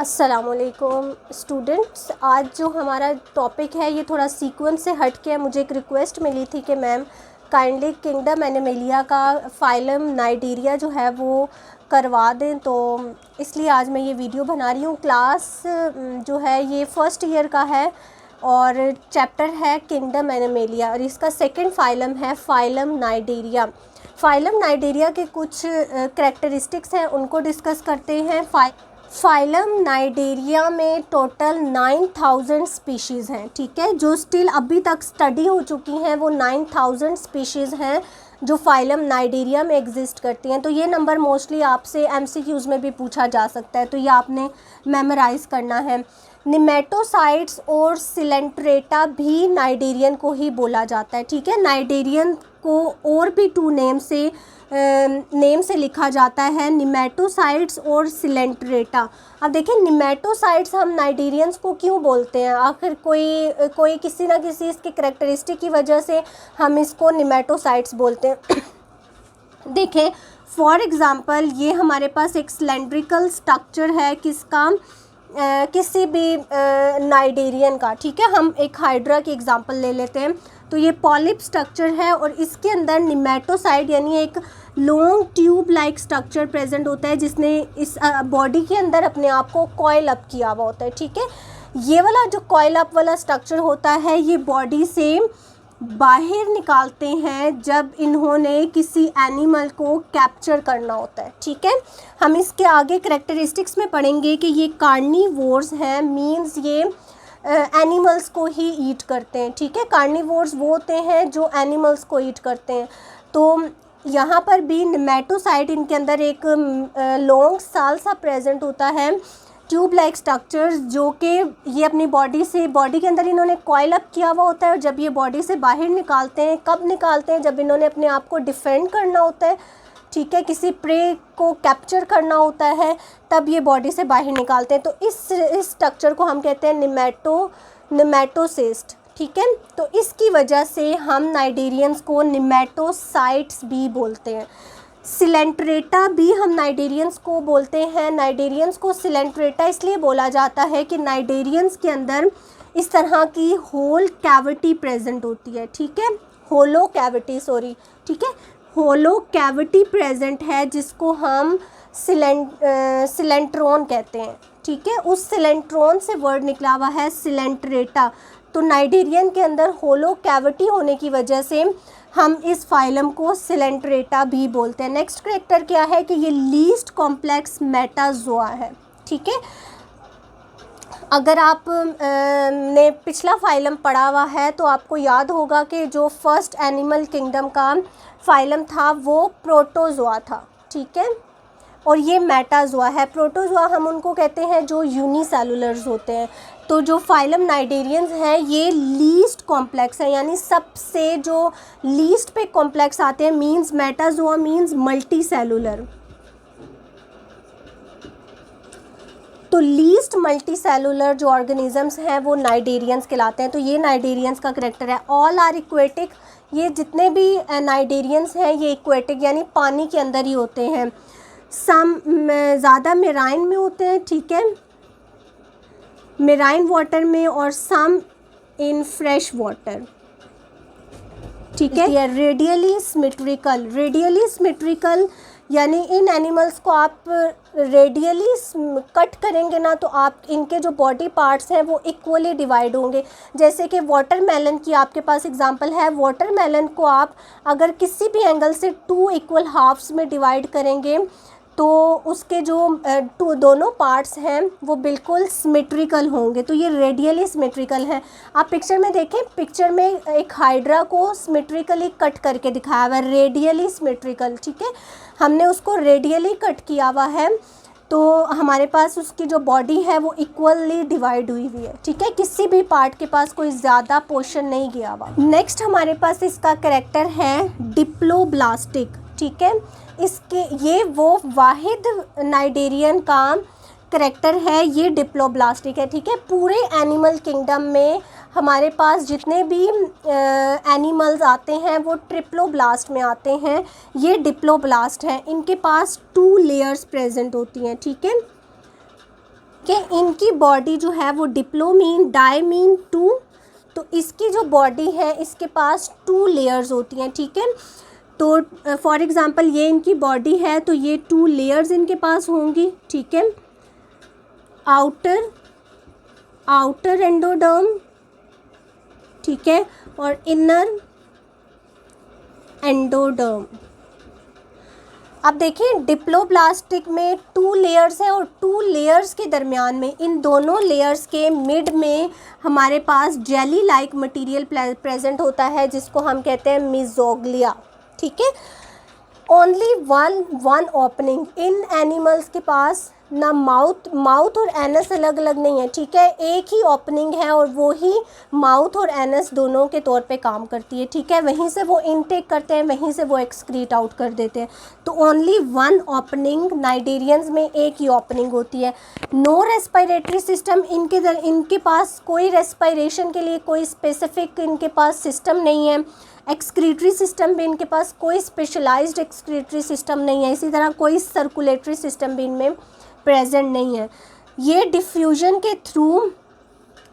अस्सलामुअलैकुम स्टूडेंट्स, आज जो हमारा टॉपिक है ये थोड़ा सीक्वेंस से हट के है। मुझे एक रिक्वेस्ट मिली थी कि मैम काइंडली किंगडम एनिमेलिया का फाइलम नाइजीरिया जो है वो करवा दें, तो इसलिए आज मैं ये वीडियो बना रही हूँ। क्लास जो है ये फर्स्ट ईयर का है और चैप्टर है किंगडम एनिमेलिया और इसका सेकंड फाइलम है फाइलम नाइजीरिया। फाइलम नाइजीरिया के कुछ करैक्टरिस्टिक्स हैं, उनको डिस्कस करते हैं। फाइलम नाइजीरिया में टोटल 9000 स्पीशीज़ हैं, ठीक है। जो स्टिल अभी तक स्टडी हो चुकी हैं वो 9000 स्पीशीज़ हैं जो फाइलम नाइजीरिया में एग्जिस्ट करती हैं। तो ये नंबर मोस्टली आपसे एमसीक्यूज़ में भी पूछा जा सकता है, तो ये आपने मेमोराइज़ करना है। निमेटोसाइट्स और सिलेंट्रेटा भी नाइजीरियन को ही बोला जाता है, ठीक है। नाइजीरियन को और भी 2 नेम से लिखा जाता है, निमेटोसाइट्स और सिलेंट्रेटा। अब देखिए निमेटोसाइट्स हम नाइजीरियंस को क्यों बोलते हैं, आखिर कोई किसी ना किसी इसके करैक्टरिस्टिक की वजह से हम इसको निमेटोसाइट्स बोलते हैं। देखें फॉर एग्ज़ाम्पल ये हमारे पास एक सिलेंड्रिकल स्ट्रक्चर है किसका, किसी भी नाइजीरियन का, ठीक है। हम एक हाइड्रा की एग्जांपल ले लेते हैं। तो ये पॉलिप स्ट्रक्चर है और इसके अंदर निमेटोसाइड यानी एक long tube like structure present होता है जिसने इस बॉडी के अंदर अपने आप को कॉइल अप किया हुआ होता है, ठीक है। ये वाला जो कॉइल अप वाला स्ट्रक्चर होता है ये बॉडी से बाहर निकालते हैं जब इन्होंने किसी एनिमल को कैप्चर करना होता है, ठीक है। हम इसके आगे करैक्टरिस्टिक्स में पढ़ेंगे कि ये कार्निवोर्स हैं, मींस ये एनिमल्स को ही ईट करते हैं, ठीक है। कार्निवोर्स वो होते हैं जो एनिमल्स को ईट करते हैं। तो यहाँ पर भी निमेटोसाइड इनके अंदर एक लॉन्ग साल सा प्रेजेंट होता है, ट्यूब लाइक स्ट्रक्चर्स, जो कि ये अपनी बॉडी के अंदर इन्होंने कॉइल अप किया हुआ होता है और जब ये बॉडी से बाहर निकालते हैं, कब निकालते हैं, जब इन्होंने अपने आप को डिफेंड करना होता है, ठीक है, किसी प्रे को कैप्चर करना होता है, तब ये बॉडी से बाहर निकालते हैं। तो इस स्ट्रक्चर को हम कहते हैं निमेटोसिस्ट, ठीक है। तो इसकी वजह से हम नाइजीरियंस को निमेटोसाइट्स भी बोलते हैं। सिलेंट्रेटा भी हम नाइजीरियंस को बोलते हैं। नाइजीरियंस को सिलेंट्रेटा इसलिए बोला जाता है कि नाइजीरियंस के अंदर इस तरह की होल कैविटी प्रेजेंट होती है, ठीक है। होलो कैविटी प्रेजेंट है जिसको हम सिलेंट्रॉन कहते हैं, ठीक है। उस सिलेंट्रॉन से वर्ड निकला हुआ है सिलेंट्रेटा। तो नाइजीरियन के अंदर होलो कैविटी होने की वजह से हम इस फाइलम को सिलेंट्रेटा भी बोलते हैं। नेक्स्ट करैक्टर क्या है कि ये लीस्ट कॉम्प्लेक्स मेटाजोआ है, ठीक है। अगर आप ने पिछला फाइलम पढ़ा हुआ है तो आपको याद होगा कि जो फर्स्ट एनिमल किंगडम का फाइलम था वो प्रोटोजोआ था, ठीक है, और ये मेटाजोआ है। प्रोटोजोआ हम उनको कहते हैं जो यूनिसेलुलर्स होते हैं। तो जो फाइलम नाइजीरियंस हैं ये लीस्ट कॉम्प्लेक्स है, यानी सबसे जो लीस्ट पे कॉम्प्लेक्स आते हैं, means Metazoa means multi cellular. तो लीस्ट मल्टी सेलुलर जो ऑर्गेनिजम्स हैं वो नाइजीरियंस कहलाते हैं। तो ये नाइजीरियंस का करैक्टर है। ऑल आर इक्वेटिक, ये जितने भी नाइजीरियंस हैं ये इक्वेटिक यानी पानी के अंदर ही होते हैं। सम ज़्यादा मेराइन में होते हैं, ठीक है, मेराइन वाटर में, और सम इन फ्रेश वाटर, ठीक है। रेडियली सिमेट्रिकल यानी इन एनिमल्स को आप रेडियली कट करेंगे ना तो आप इनके जो बॉडी पार्ट्स हैं वो इक्वली डिवाइड होंगे। जैसे कि वाटरमेलन की आपके पास एग्जांपल है। वाटरमेलन को आप अगर किसी भी एंगल से 2 इक्वल हाफ्स में डिवाइड करेंगे तो उसके जो दोनों पार्ट्स हैं वो बिल्कुल सिमेट्रिकल होंगे। तो ये रेडियली सिमेट्रिकल है। आप पिक्चर में देखें, पिक्चर में एक हाइड्रा को सिमेट्रिकली कट करके दिखाया हुआ है, रेडियली सिमेट्रिकल, ठीक है। हमने उसको रेडियली कट किया हुआ है तो हमारे पास उसकी जो बॉडी है वो इक्वली डिवाइड हुई है, ठीक है। किसी भी पार्ट के पास कोई ज़्यादा पोर्शन नहीं गया हुआ। नेक्स्ट हमारे पास इसका करैक्टर है डिप्लोब्लास्टिक, ठीक है। ये वो वाहिद नाइजीरियन का करैक्टर है, ये डिप्लोब्लास्टिक है, ठीक है। पूरे एनिमल किंगडम में हमारे पास जितने भी एनिमल्स आते हैं वो ट्रिप्लोब्लास्ट में आते हैं। ये डिप्लोब्लास्ट हैं, इनके पास 2 लेयर्स प्रेजेंट होती हैं, ठीक है। कि इनकी बॉडी जो है वो डिप्लोमीन डायमीन 2, तो इसकी जो बॉडी है इसके पास 2 लेयर्स होती हैं, ठीक है। तो फॉर एग्ज़ाम्पल ये इनकी बॉडी है तो ये 2 लेयर्स इनके पास होंगी, ठीक है। आउटर एंडोडर्म, ठीक है, और इनर एंडोडर्म। अब देखिए डिप्लोब्लास्टिक में 2 लेयर्स हैं और 2 लेयर्स के दरमियान में, इन दोनों लेयर्स के मिड में हमारे पास जेली लाइक मटेरियल प्रेजेंट होता है जिसको हम कहते हैं मेसोग्लिया, ठीक है। ओनली वन ओपनिंग, इन एनिमल्स के पास ना माउथ और एनस अलग अलग नहीं है, ठीक है। एक ही ओपनिंग है और वो ही माउथ और एनस दोनों के तौर पे काम करती है, ठीक है। वहीं से वो इनटेक करते हैं, वहीं से वो एक्सक्रीट आउट कर देते हैं। तो ओनली वन ओपनिंग, नाइडेरियंस में एक ही ओपनिंग होती है। नो रेस्पिरेटरी सिस्टम, इनके पास कोई रेस्पिरेशन के लिए कोई स्पेसिफिक इनके पास सिस्टम नहीं है। एक्सक्रीटरी सिस्टम भी इनके पास कोई स्पेशलाइज्ड एक्सक्रीटरी सिस्टम नहीं है। इसी तरह कोई सर्कुलेटरी सिस्टम भी इनमें प्रेजेंट नहीं है। ये डिफ्यूजन के थ्रू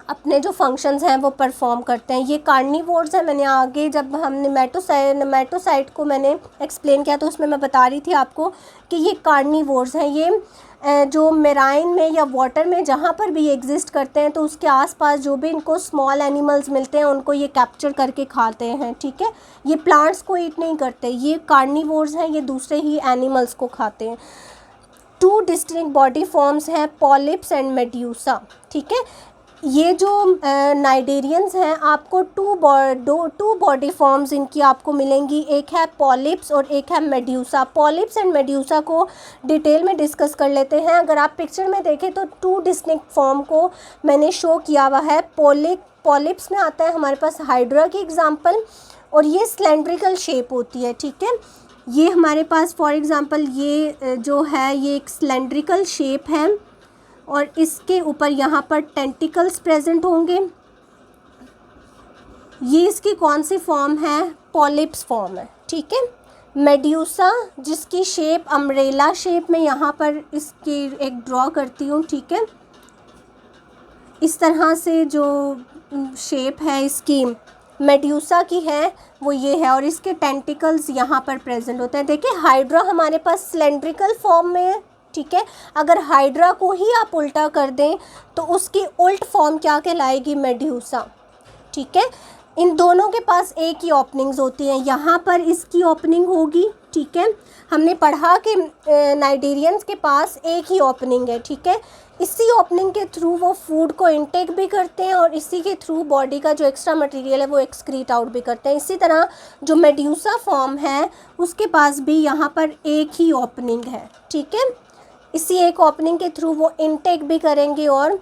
अपने जो फंक्शंस हैं वो परफॉर्म करते हैं। ये कार्निवोर्स हैं। मैंने आगे जब हम नेमेटोसाइट को मैंने एक्सप्लेन किया तो उसमें मैं बता रही थी आपको कि ये कार्निवोर्स हैं। ये जो मेराइन में या वाटर में जहाँ पर भी एग्जिस्ट करते हैं तो उसके आसपास जो भी इनको स्मॉल एनिमल्स मिलते हैं उनको ये कैप्चर करके खाते हैं, ठीक है। ये प्लांट्स को ईट नहीं करते, ये कार्निवोर्स हैं, ये दूसरे ही एनिमल्स को खाते हैं। 2 डिस्टिंक्ट बॉडी फॉर्म्स हैं, पॉलिप्स एंड मेड्यूसा, ठीक है। ये जो नाइडेरियंस हैं आपको 2 बॉडी फॉर्म्स इनकी आपको मिलेंगी, एक है पॉलिप्स और एक है मेड्यूसा। पॉलिप्स एंड मेड्यूसा को डिटेल में डिस्कस कर लेते हैं। अगर आप पिक्चर में देखें तो 2 डिस्टिंक्ट फॉर्म को मैंने शो किया हुआ है। पॉलिप्स में आता है हमारे पास हाइड्रा की एग्जांपल और ये सिलेंड्रिकल शेप होती है, ठीक है। ये हमारे पास फॉर एग्ज़ाम्पल ये जो है ये एक सिलेंड्रिकल शेप है और इसके ऊपर यहाँ पर टेंटिकल्स प्रेजेंट होंगे। ये इसकी कौन सी फॉर्म है? पॉलिप्स फॉर्म है, ठीक है। मेड्यूसा जिसकी शेप अम्ब्रेला शेप में यहाँ पर इसकी एक ड्रॉ करती हूँ, ठीक है। इस तरह से जो शेप है इसकी मेड्यूसा की है वो ये है और इसके टेंटिकल्स यहाँ पर प्रेजेंट होते हैं। देखिए हाइड्रा हमारे पास सिलेंड्रिकल फॉर्म में है, ठीक है। अगर हाइड्रा को ही आप उल्टा कर दें तो उसकी उल्ट फॉर्म क्या कहलाएगी? मेड्यूसा, ठीक है। इन दोनों के पास एक ही ओपनिंग्स होती हैं। यहाँ पर इसकी ओपनिंग होगी, ठीक है। हमने पढ़ा कि नाइडेरियंस के पास एक ही ओपनिंग है, ठीक है। इसी ओपनिंग के थ्रू वो फूड को इंटेक भी करते हैं और इसी के थ्रू बॉडी का जो एक्स्ट्रा मटेरियल है वो एक्सक्रीट आउट भी करते हैं। इसी तरह जो मेड्यूसा फॉर्म है उसके पास भी यहाँ पर एक ही ओपनिंग है, ठीक है। इसी एक ओपनिंग के थ्रू वो इंटेक भी करेंगे और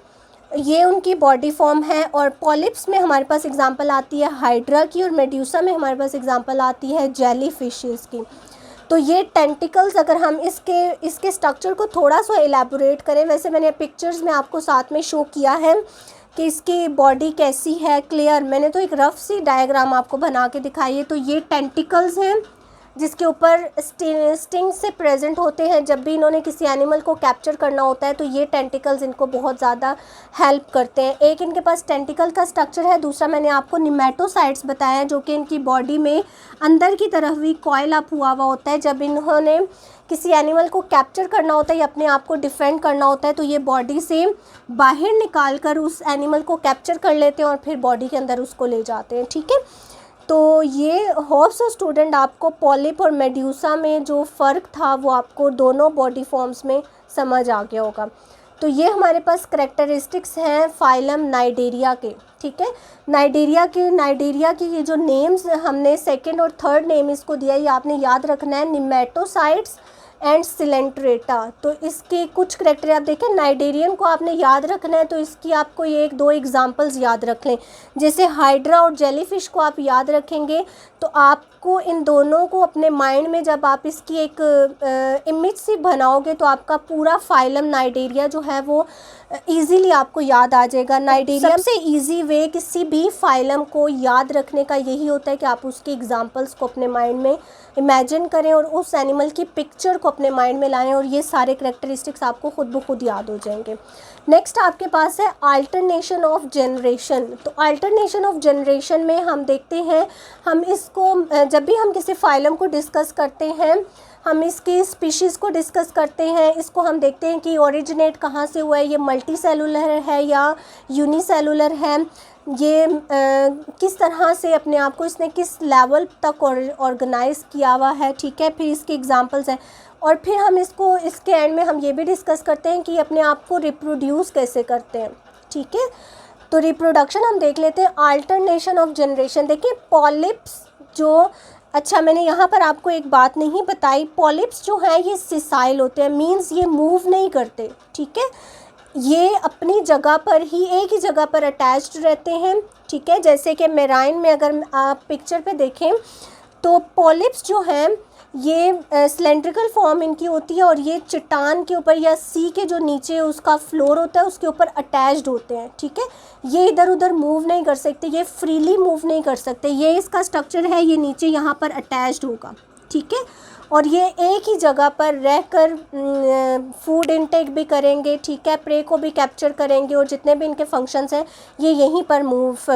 ये उनकी बॉडी फॉर्म है। और पॉलिप्स में हमारे पास एग्जांपल आती है हाइड्रा की और मेड्यूसा में हमारे पास एग्जांपल आती है जेली फिशेस की। तो ये टेंटिकल्स अगर हम इसके स्ट्रक्चर को थोड़ा सा एलैबोरेट करें, वैसे मैंने पिक्चर्स में आपको साथ में शो किया है कि इसकी बॉडी कैसी है क्लियर, मैंने तो एक रफ सी डायग्राम आपको बना के दिखाई है। तो ये टेंटिकल्स हैं जिसके ऊपर स्टिंग से प्रेजेंट होते हैं। जब भी इन्होंने किसी एनिमल को कैप्चर करना होता है तो ये टेंटिकल्स इनको बहुत ज़्यादा हेल्प करते हैं। एक इनके पास टेंटिकल का स्ट्रक्चर है, दूसरा मैंने आपको निमेटोसाइट्स बताया जो कि इनकी बॉडी में अंदर की तरफ भी कॉइल अप हुआ होता है। जब इन्होंने किसी एनिमल को कैप्चर करना होता है या अपने आप को डिफेंड करना होता है तो ये बॉडी से बाहर निकाल कर उस एनिमल को कैप्चर कर लेते हैं और फिर बॉडी के अंदर उसको ले जाते हैं, ठीक है। तो ये होप्स स्टूडेंट आपको पॉलिप और मेड्यूसा में जो फ़र्क था वो आपको दोनों बॉडी फॉर्म्स में समझ आ गया होगा। तो ये हमारे पास करैक्टरिस्टिक्स हैं फाइलम नाइडेरिया के, ठीक है। नाइडेरिया की ये जो नेम्स हमने सेकंड और थर्ड नेम इसको दिया, ये आपने याद रखना है, निमेटोसाइट्स एंड सिलेंट्रेटा। तो इसके कुछ करैक्टर आप देखें, नाइडेरियन को आपने याद रखना है तो इसकी आपको ये 1-2 एग्जांपल्स याद रख लें। जैसे हाइड्रा और जेलीफिश को आप याद रखेंगे तो आपको आपको इन दोनों को अपने माइंड में जब आप इसकी एक इमेज सी बनाओगे तो आपका पूरा फाइलम नाइडेरिया जो है वो इजीली आपको याद आ जाएगा। नाइडेरिया सबसे इजी वे किसी भी फाइलम को याद रखने का यही होता है कि आप उसके एग्जांपल्स को अपने माइंड में इमेजिन करें और उस एनिमल की पिक्चर को अपने माइंड में लाएं और ये सारे करैक्टरिस्टिक्स आपको खुद ब खुद याद हो जाएंगे। नेक्स्ट आपके पास है अल्टरनेशन ऑफ जनरेशन। तो अल्टरनेशन ऑफ जनरेशन में हम देखते हैं, हम इसको जब भी हम किसी फाइलम को डिस्कस करते हैं, हम इसकी स्पीशीज़ को डिस्कस करते हैं, इसको हम देखते हैं कि ओरिजिनेट कहाँ से हुआ है, ये मल्टी सेलुलर है या यूनिसेलुलर है, ये किस तरह से अपने आप को इसने किस लेवल तक ऑर्गेनाइज किया हुआ है, ठीक है। फिर इसके एग्जांपल्स हैं और फिर हम इसको इसके एंड में हम ये भी डिस्कस करते हैं कि अपने आप को रिप्रोड्यूस कैसे करते हैं, ठीक है। तो रिप्रोडक्शन हम देख लेते हैं, अल्टरनेशन ऑफ जनरेशन। देखिए पॉलिप्स जो, अच्छा मैंने यहाँ पर आपको एक बात नहीं बताई, पॉलिप्स जो है ये सिसाइल होते हैं, मींस ये मूव नहीं करते, ठीक है। ये अपनी जगह पर ही, एक ही जगह पर अटैच्ड रहते हैं, ठीक है। जैसे कि मेराइन में अगर आप पिक्चर पे देखें तो पॉलिप्स जो हैं ये सिलेंड्रिकल फॉर्म इनकी होती है और ये चट्टान के ऊपर या सी के जो नीचे उसका फ्लोर होता है उसके ऊपर अटैच्ड होते हैं, ठीक है। ये इधर उधर मूव नहीं कर सकते, ये फ्रीली मूव नहीं कर सकते, ये इसका स्ट्रक्चर है, ये नीचे यहाँ पर अटैच्ड होगा, ठीक है। और ये एक ही जगह पर रहकर फूड इनटेक भी करेंगे, ठीक है, प्रे को भी कैप्चर करेंगे और जितने भी इनके फंक्शंस हैं ये यहीं पर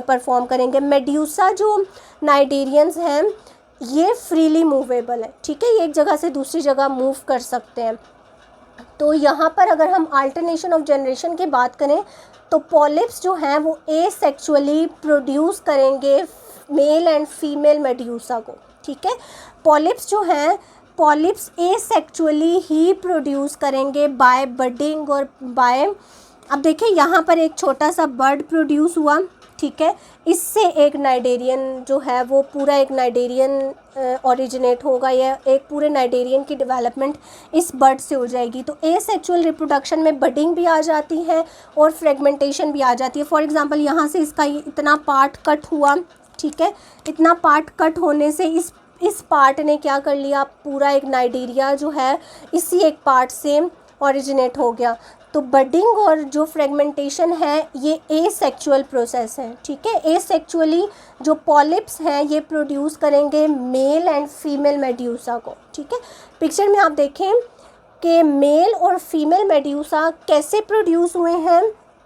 परफॉर्म करेंगे। मेड्यूसा जो नाइडेरियंस हैं ये फ्रीली मूवेबल है, ठीक है, ये एक जगह से दूसरी जगह मूव कर सकते हैं। तो यहाँ पर अगर हम अल्टरनेशन ऑफ जनरेशन की बात करें तो पॉलिप्स जो हैं वो एसेक्सुअली प्रोड्यूस करेंगे मेल एंड फीमेल मेड्यूसा को, ठीक है। पॉलिप्स जो हैं, पॉलिप्स एसेक्सुअली ही प्रोड्यूस करेंगे बाय बडिंग और बाय, अब देखिए यहाँ पर एक छोटा सा बर्ड प्रोड्यूस हुआ, ठीक है, इससे एक नाइडेरियन जो है वो पूरा एक नाइडेरियन ओरिजिनेट होगा या एक पूरे नाइडेरियन की डेवलपमेंट इस बर्ड से हो जाएगी। तो एसेक्सुअल रिप्रोडक्शन में बडिंग भी आ जाती है और फ्रेगमेंटेशन भी आ जाती है। फॉर एग्जांपल यहाँ से इसका इतना पार्ट कट हुआ, ठीक है, इतना पार्ट कट होने से इस पार्ट ने क्या कर लिया, पूरा एक नाइडेरिया जो है इसी एक पार्ट से ओरिजिनेट हो गया। तो बडिंग और जो फ्रेगमेंटेशन है ये एसेक्सुअल प्रोसेस है, ठीक है। एसेक्सुअली जो पॉलिप्स हैं ये प्रोड्यूस करेंगे मेल एंड फीमेल मेड्यूसा को, ठीक है। पिक्चर में आप देखें कि मेल और फीमेल मेड्यूसा कैसे प्रोड्यूस हुए हैं,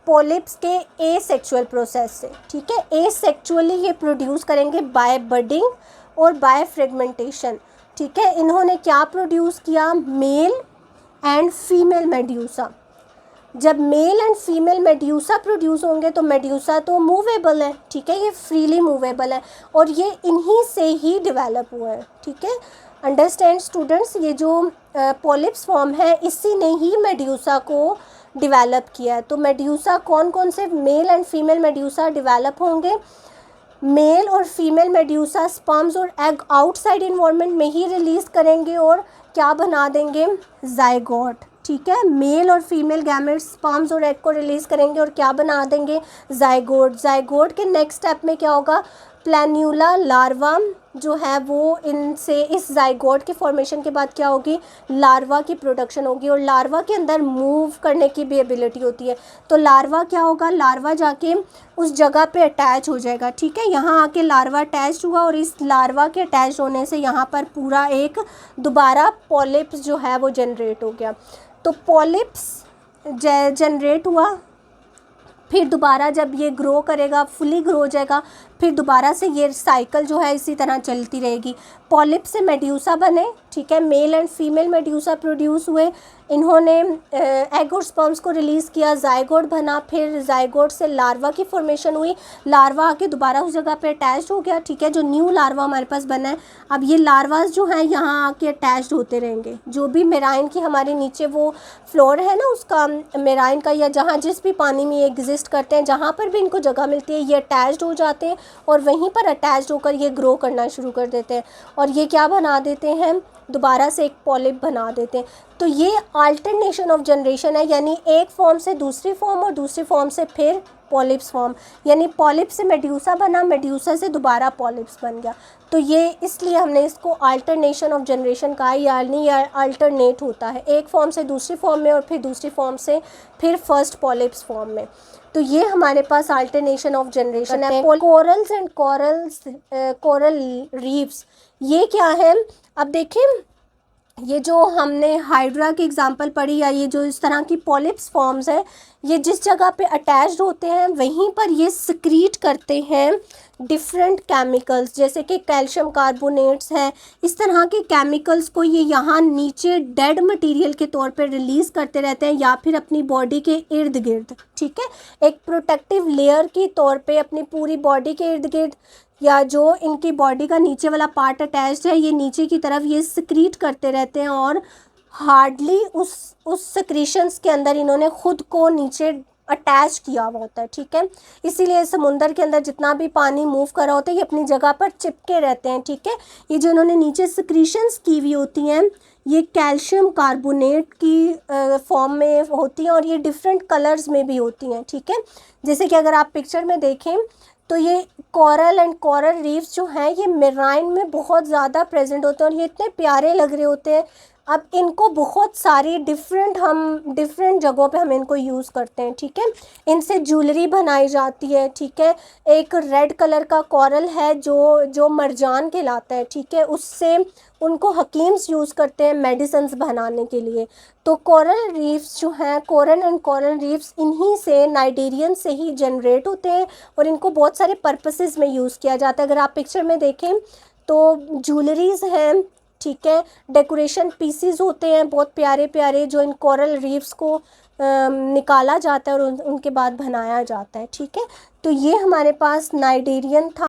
पॉलिप्स के एसेक्सुअल प्रोसेस से, ठीक है। एसेक्सुअली ये प्रोड्यूस करेंगे बाय बडिंग और बाय फ्रेगमेंटेशन, ठीक है। इन्होंने क्या प्रोड्यूस किया, मेल एंड फीमेल मेड्यूसा। जब male and female medusa produce होंगे तो मेड्यूसा तो मूवेबल है, ठीक है, ये फ्रीली मूवेबल है और ये इन्हीं से ही डेवलप हुआ है, ठीक है। अंडरस्टैंड स्टूडेंट्स, ये जो पॉलिप्स फॉर्म है इसी ने ही मेड्यूसा को डेवलप किया है। तो मेड्यूसा कौन कौन से male and female medusa develop होंगे, मेल और फीमेल मेड्यूसा स्पर्म्स और एग आउटसाइड इन्वायरमेंट में ही रिलीज़ करेंगे और क्या बना देंगे, जाइगोट, ठीक है। मेल और फीमेल गैमेट्स स्पर्म्स और एग को रिलीज़ करेंगे और क्या बना देंगे, जाइगोट। जाइगोट के नेक्स्ट स्टेप में क्या होगा, प्लान्यूला लार्वा जो है वो इनसे, इस जाइगोट के फॉर्मेशन के बाद क्या होगी, लार्वा की प्रोडक्शन होगी और लार्वा के अंदर मूव करने की भी एबिलिटी होती है। तो लार्वा क्या होगा, लार्वा जाके उस जगह पे अटैच हो जाएगा, ठीक है। यहाँ आके लार्वा अटैच हुआ और इस लार्वा के अटैच होने से यहाँ पर पूरा एक दोबारा पॉलिप्स जो है वो जनरेट हो गया। तो पॉलिप्स जनरेट हुआ, फिर दोबारा जब ये ग्रो करेगा, फुली ग्रो हो जाएगा, फिर दोबारा से ये साइकिल जो है इसी तरह चलती रहेगी। पॉलिप से मेड्यूसा बने, ठीक है, male and female medusa produce हुए, इन्होंने एग और स्पर्म्स को रिलीज़ किया, जाइगोट बना, फिर जाइगोट से लार्वा की फॉर्मेशन हुई, लार्वा आके दोबारा उस जगह पे अटैच्ड हो गया, ठीक है, जो न्यू लार्वा हमारे पास बना है। अब ये लार्वास जो हैं यहाँ आके अटैच्ड होते रहेंगे, जो भी मेराइन की हमारे नीचे वो फ्लोर है ना उसका, मेराइन का, या जहाँ जिस भी पानी में ये एग्जिस्ट करते हैं, जहाँ पर भी इनको जगह मिलती है ये अटैच्ड हो जाते हैं और वहीं पर अटैच्ड होकर ये ग्रो करना शुरू कर देते हैं और ये क्या बना देते हैं, दोबारा से एक पॉलिप बना देते हैं। तो ये अल्टरनेशन ऑफ जनरेशन है, यानी एक फॉर्म से दूसरी फॉर्म और दूसरी फॉर्म से फिर पॉलिप्स फॉर्म, यानी पॉलिप से मेड्यूसा बना, मेड्यूसा से दोबारा पॉलिप्स बन गया। तो ये इसलिए हमने इसको अल्टरनेशन ऑफ जनरेशन कहा, यानी या अल्टरनेट होता है एक फॉर्म से दूसरी फॉर्म में और फिर दूसरी फॉर्म से फिर फर्स्ट पॉलिप्स फॉर्म में। तो ये हमारे पास अल्टरनेशन ऑफ जनरेशन है। कोरल्स एंड कोरल रीफ्स, ये क्या है? अब देखें, ये जो हमने हाइड्रा की एग्जांपल पढ़ी, या ये जो इस तरह की पॉलिप्स फॉर्म्स है, ये जिस जगह पे अटैच्ड होते हैं वहीं पर ये सिक्रीट करते हैं डिफरेंट केमिकल्स, जैसे कि कैल्शियम कार्बोनेट्स हैं। इस तरह के केमिकल्स को ये यहाँ नीचे डेड मटेरियल के तौर पे रिलीज़ करते रहते हैं, या फिर अपनी बॉडी के इर्द गिर्द, ठीक है, एक प्रोटेक्टिव लेयर के तौर पे अपनी पूरी बॉडी के इर्द गिर्द, या जो इनकी बॉडी का नीचे वाला पार्ट अटैच्ड है, ये नीचे की तरफ ये सिक्रीट करते रहते हैं, और हार्डली उस सिक्रीशंस के अंदर इन्होंने खुद को नीचे अटैच किया हुआ होता है, ठीक है। इसीलिए समुंदर के अंदर जितना भी पानी मूव कर रहा होता है ये अपनी जगह पर चिपके रहते हैं, ठीक है। ये जो इन्होंने नीचे सिक्रीशंस की हुई होती हैं ये कैल्शियम कार्बोनेट की फॉर्म में होती हैं, और ये डिफरेंट कलर्स में भी होती हैं, ठीक है। जैसे कि अगर आप पिक्चर में देखें तो ये कोरल एंड कोरल रीफ्स जो हैं ये मेराइन में बहुत ज़्यादा प्रेजेंट होते हैं, और ये इतने प्यारे लग रहे होते हैं। अब इनको बहुत सारी डिफरेंट जगहों पे हम इनको यूज़ करते हैं, ठीक है। इनसे ज्वेलरी बनाई जाती है, ठीक है। एक रेड कलर का कोरल है जो मरजान कहलाता है, ठीक है, उससे उनको हकीम्स यूज़ करते हैं मेडिसिन्स बनाने के लिए। तो कोरल रीफ्स जो हैं, कोरल एंड कोरल रीफ्स, इन्हीं से नाइजीरियन से ही जनरेट होते हैं, और इनको बहुत सारे पर्पसेस में यूज़ किया जाता है। अगर आप पिक्चर में देखें तो ज्वेलरीज़ हैं, ठीक है, डेकोरेशन पीसीज होते हैं बहुत प्यारे प्यारे, जो इन कोरल रीफ्स को निकाला जाता है और उनके बाद बनाया जाता है, ठीक है। तो ये हमारे पास नाइजीरियन था।